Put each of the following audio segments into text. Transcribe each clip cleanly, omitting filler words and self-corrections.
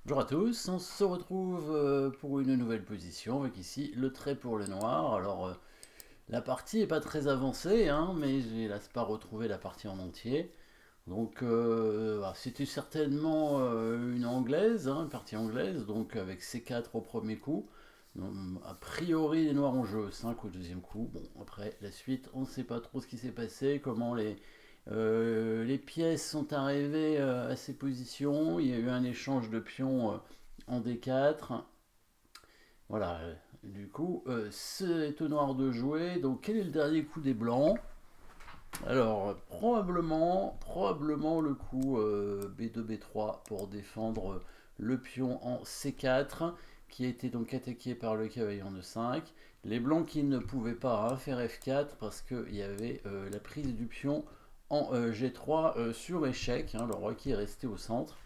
Bonjour à tous, on se retrouve pour une nouvelle position avec ici le trait pour le noir. Alors la partie est pas très avancée, hein, mais j'ai hélas pas retrouvé la partie en entier. Donc c'était certainement une anglaise, hein, une partie anglaise, donc avec C4 au premier coup. Donc, a priori les noirs ont joué 5 au deuxième coup. Bon, après la suite, on ne sait pas trop ce qui s'est passé, comment les pièces sont arrivées à ces positions. Il y a eu un échange de pions en D4. Voilà, du coup, c'est au noir de jouer. Donc, quel est le dernier coup des blancs? Alors, probablement le coup B2, B3 pour défendre le pion en C4 qui a été donc attaqué par le cavalier en E5. Les blancs qui ne pouvaient pas faire F4 parce qu'il y avait la prise du pion en G3 sur échec, hein, le roi qui est resté au centre.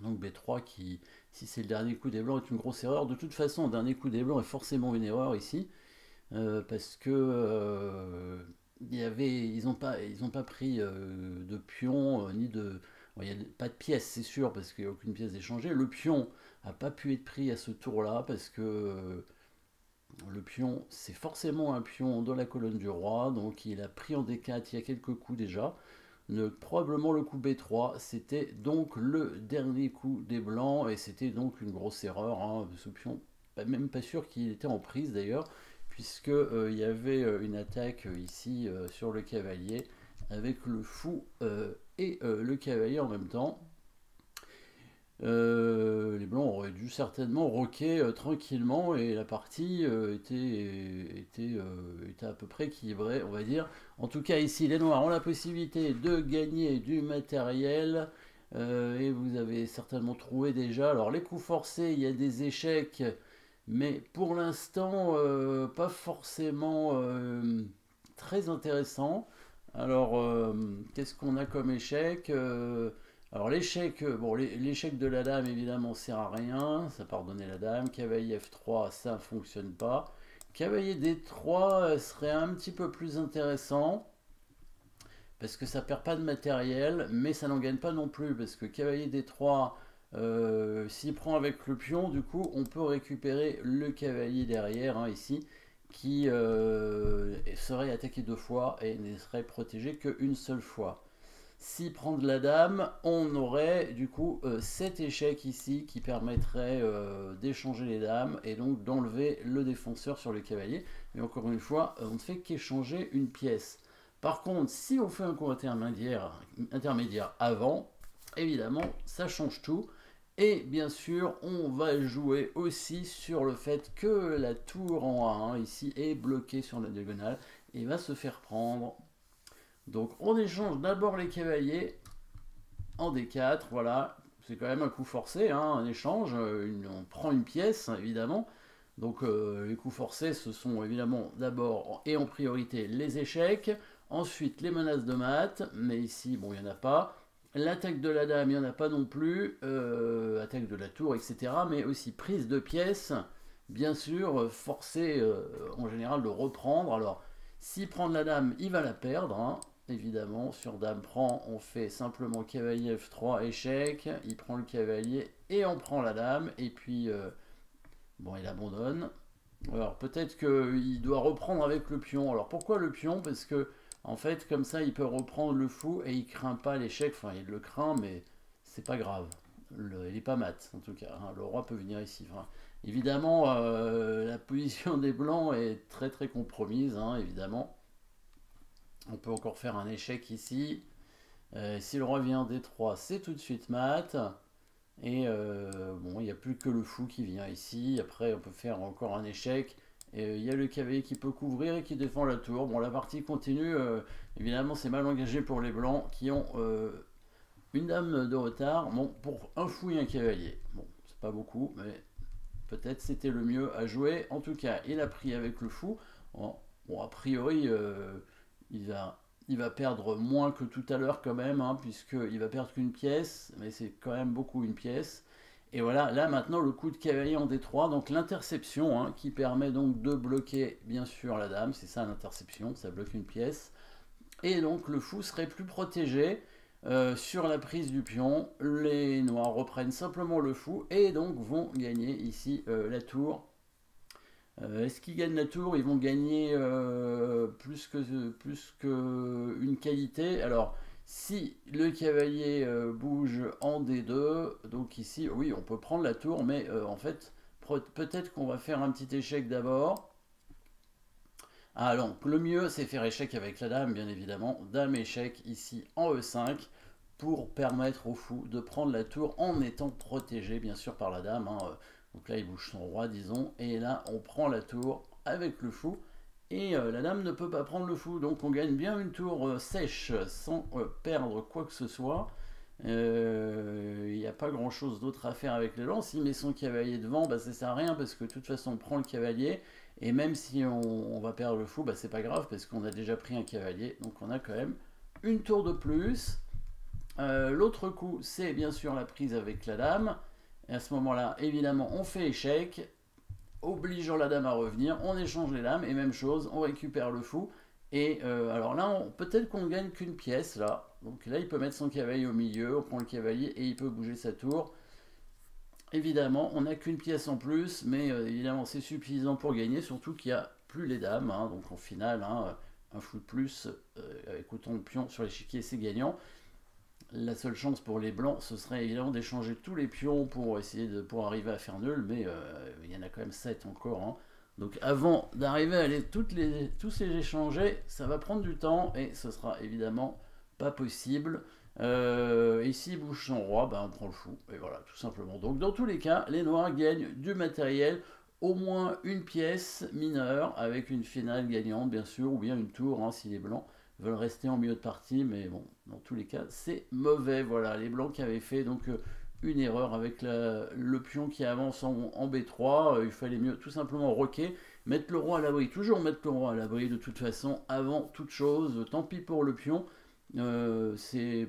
Donc B3 qui, si c'est le dernier coup des blancs, est une grosse erreur. De toute façon, le dernier coup des blancs est forcément une erreur ici, parce que ils ont pas pris de pion, ni de... Bon, il n'y a pas de pièce, c'est sûr, parce qu'il n'y a aucune pièce d'échanger. Le pion n'a pas pu être pris à ce tour-là, parce que le pion, c'est forcément un pion dans la colonne du roi, donc il a pris en D4 il y a quelques coups déjà. Probablement le coup B3, c'était donc le dernier coup des blancs, et c'était donc une grosse erreur, hein. Ce pion, même pas sûr qu'il était en prise d'ailleurs, puisque il y avait une attaque ici sur le cavalier, avec le fou et le cavalier en même temps. Les blancs auraient dû certainement roquer tranquillement et la partie était à peu près équilibrée, on va dire. En tout cas, ici, les noirs ont la possibilité de gagner du matériel et vous avez certainement trouvé déjà. Alors, les coups forcés, il y a des échecs, mais pour l'instant, pas forcément très intéressant. Alors, qu'est-ce qu'on a comme échec? Alors l'échec, bon, l'échec de la dame évidemment sert à rien, ça pardonnait la dame. Cavalier F3, ça ne fonctionne pas. Cavalier D3 serait un petit peu plus intéressant parce que ça perd pas de matériel, mais ça n'en gagne pas non plus parce que cavalier D3, s'il prend avec le pion, du coup, on peut récupérer le cavalier derrière, hein, ici, qui serait attaqué deux fois et ne serait protégé qu'une seule fois. Si prendre la dame, on aurait du coup cet échec ici qui permettrait d'échanger les dames et donc d'enlever le défenseur sur le cavalier. Et encore une fois, on ne fait qu'échanger une pièce. Par contre, si on fait un coup intermédiaire avant, évidemment, ça change tout. Et bien sûr, on va jouer aussi sur le fait que la tour en A1 ici est bloquée sur la diagonale et va se faire prendre. Donc on échange d'abord les cavaliers en D4, voilà. C'est quand même un coup forcé, hein, un échange. On prend une pièce, évidemment. Donc les coups forcés, ce sont évidemment d'abord et en priorité les échecs. Ensuite les menaces de mat, mais ici, bon, il n'y en a pas. L'attaque de la dame, il n'y en a pas non plus. Attaque de la tour, etc. Mais aussi prise de pièces, bien sûr, forcé en général de reprendre. Alors, s'il prend de la dame, il va la perdre, hein. Évidemment, sur dame prend, on fait simplement cavalier F3, échec. Il prend le cavalier et on prend la dame. Et puis, bon, il abandonne. Alors, peut-être qu'il doit reprendre avec le pion. Alors, pourquoi le pion? Parce que, en fait, comme ça, il peut reprendre le fou et il craint pas l'échec. Enfin, il le craint, mais c'est pas grave. Il est pas mat, en tout cas, hein. Le roi peut venir ici. Enfin, évidemment, la position des blancs est très très compromise, hein, évidemment. On peut encore faire un échec ici. Si le roi vient D3, c'est tout de suite mat. Et bon, il n'y a plus que le fou qui vient ici. Après, on peut faire encore un échec. Et il y a le cavalier qui peut couvrir et qui défend la tour. Bon, la partie continue. Évidemment, c'est mal engagé pour les blancs qui ont une dame de retard. Bon, pour un fou et un cavalier. Bon, c'est pas beaucoup, mais peut-être c'était le mieux à jouer. En tout cas, il a pris avec le fou. Bon, a priori, il va, il va perdre moins que tout à l'heure quand même, hein, puisqu'il va perdre qu'une pièce, mais c'est quand même beaucoup une pièce. Et voilà, là maintenant le coup de cavalier en D3, donc l'interception, hein, qui permet donc de bloquer bien sûr la dame, c'est ça l'interception, ça bloque une pièce. Et donc le fou serait plus protégé. sur la prise du pion, les noirs reprennent simplement le fou et donc vont gagner ici la tour. Est-ce qu'ils gagnent la tour? Ils vont gagner plus que une qualité. Alors, si le cavalier bouge en D2, donc ici, oui, on peut prendre la tour, mais en fait, peut-être qu'on va faire un petit échec d'abord. Ah, donc le mieux, c'est faire échec avec la dame, bien évidemment. Dame échec ici en E5 pour permettre au fou de prendre la tour en étant protégé, bien sûr, par la dame, hein. Donc là, il bouge son roi, disons, et là, on prend la tour avec le fou. Et la dame ne peut pas prendre le fou, donc on gagne bien une tour sèche sans perdre quoi que ce soit. Il n'y a pas grand chose d'autre à faire avec le lance. S'il met son cavalier devant, bah, ça sert à rien parce que de toute façon on prend le cavalier. Et même si on va perdre le fou, bah, c'est pas grave parce qu'on a déjà pris un cavalier. Donc on a quand même une tour de plus. L'autre coup, c'est bien sûr la prise avec la dame. Et à ce moment-là, évidemment, on fait échec, obligeant la dame à revenir. On échange les dames et même chose, on récupère le fou. Et alors là, peut-être qu'on ne gagne qu'une pièce là. Donc là, il peut mettre son cavalier au milieu, on prend le cavalier et il peut bouger sa tour. Évidemment, on n'a qu'une pièce en plus, mais évidemment, c'est suffisant pour gagner, surtout qu'il n'y a plus les dames. Hein, donc en finale, hein, un fou de plus avec autant de pions sur l'échiquier, c'est gagnant. La seule chance pour les blancs, ce serait évidemment d'échanger tous les pions pour essayer pour arriver à faire nul, mais il y en a quand même 7 encore. Hein. Donc avant d'arriver à tous les échanger, ça va prendre du temps et ce sera évidemment pas possible. Ici, il bouge son roi, ben on prend le fou, et voilà, tout simplement. Donc dans tous les cas, les noirs gagnent du matériel, au moins une pièce mineure, avec une finale gagnante, bien sûr, ou bien une tour, hein, si les blancs veulent rester en milieu de partie, mais bon, dans tous les cas, c'est mauvais. Voilà, les blancs qui avaient fait donc une erreur avec le pion qui avance en B3, il fallait mieux tout simplement roquer, mettre le roi à l'abri, toujours mettre le roi à l'abri de toute façon, avant toute chose, tant pis pour le pion, c'est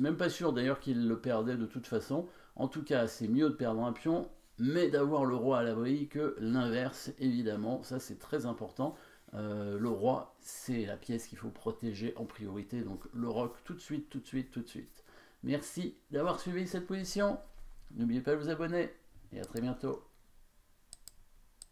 même pas sûr d'ailleurs qu'il le perdait de toute façon. En tout cas, c'est mieux de perdre un pion, mais d'avoir le roi à l'abri que l'inverse, évidemment. Ça, c'est très important. Le roi, c'est la pièce qu'il faut protéger en priorité. Donc le roc tout de suite, tout de suite, tout de suite. Merci d'avoir suivi cette position. N'oubliez pas de vous abonner et à très bientôt.